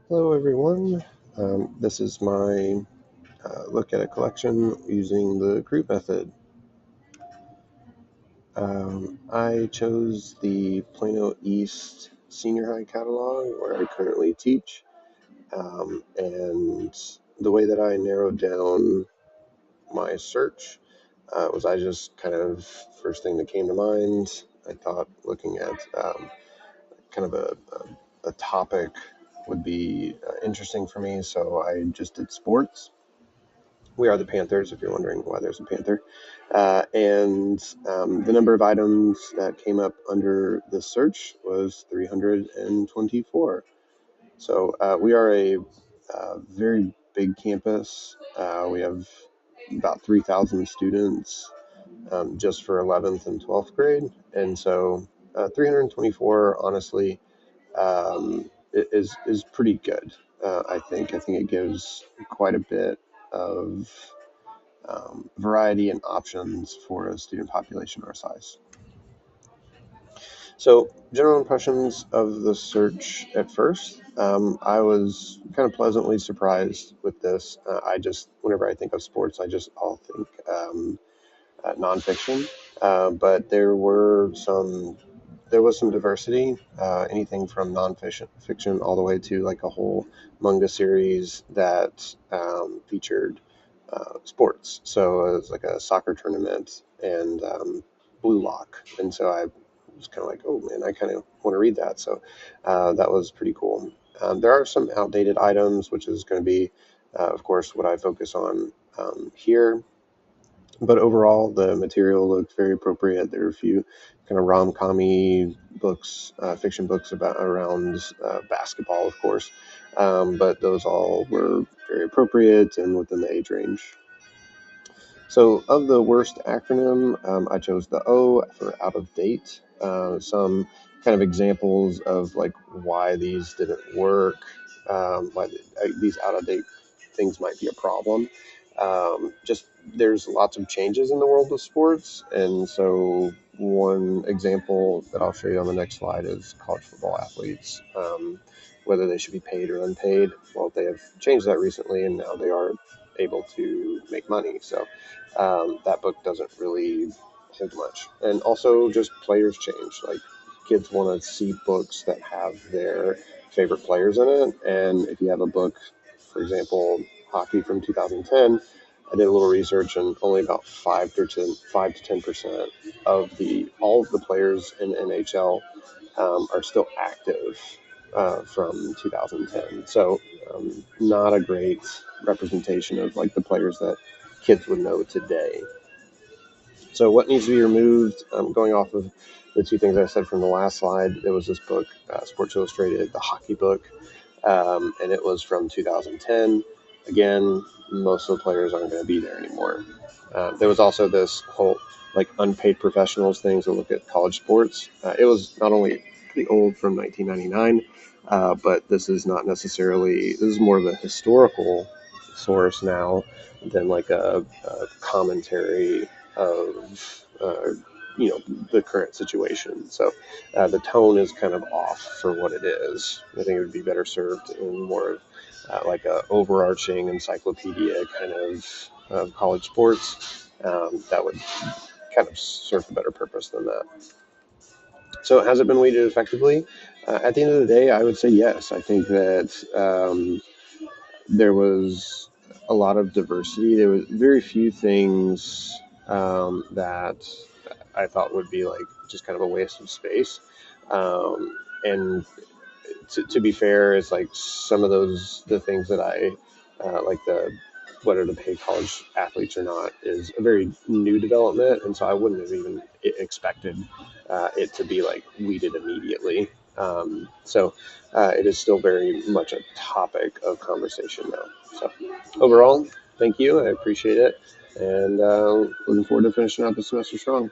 Hello, everyone. This is my look at a collection using the group method. I chose the Plano East Senior High catalog where I currently teach, and the way that I narrowed down my search was I just kind of first thing that came to mind. I thought looking at kind of a topic would be interesting for me, so I just did sports. We are the Panthers, if you're wondering why there's a Panther. And the number of items that came up under this search was 324. So we are a very big campus. We have about 3,000 students just for 11th and 12th grade. And so 324, honestly, is pretty good. I think. I think it gives quite a bit of variety and options for a student population our size. So, general impressions of the search at first. I was kind of pleasantly surprised with this. Whenever I think of sports, all think nonfiction. But there was some diversity, anything from nonfiction fiction all the way to like a whole manga series that featured sports. So it was like a soccer tournament and Blue Lock. And so I was kind of like, oh man, I kind of want to read that. So that was pretty cool. There are some outdated items, which is going to be, of course, what I focus on here. But overall, the material looked very appropriate. There are a few kind of rom-com-y books, fiction books about around basketball, of course, but those all were very appropriate and within the age range. So, of the worst acronym, I chose the O for out of date. Some kind of examples of like why these didn't work, these out of date things might be a problem. Just there's lots of changes in the world of sports, and so one example that I'll show you on the next slide is college football athletes. Whether they should be paid or unpaid. Well, they have changed that recently, and now they are able to make money. So that book doesn't really hold much. And also, just players change. Like kids want to see books that have their favorite players in it. And if you have a book, for example, hockey from 2010, I did a little research, and only about 5 to 10% of the all of the players in the NHL are still active from 2010. So not a great representation of like the players that kids would know today. So what needs to be removed? Going off of the two things I said from the last slide, there was this book, Sports Illustrated, the hockey book, and it was from 2010. Again, most of the players aren't going to be there anymore. There was also this whole like unpaid professionals thing to look at college sports. It was not only pretty old from 1999, but this is not necessarily. This is more of a historical source now than like a commentary of the current situation. So the tone is kind of off for what it is. I think it would be better served in more of like a overarching encyclopedia kind of college sports that would kind of serve a better purpose than that. So has it been weighted effectively? At the end of the day, I would say yes. I think that there was a lot of diversity. There was very few things that I thought would be like just kind of a waste of space. And to be fair, it's like some of the things that I like the whether to pay college athletes or not is a very new development, and so I wouldn't have even expected it to be like weeded immediately. So it is still very much a topic of conversation now. So overall, thank you. I appreciate it, and looking forward to finishing out the semester strong.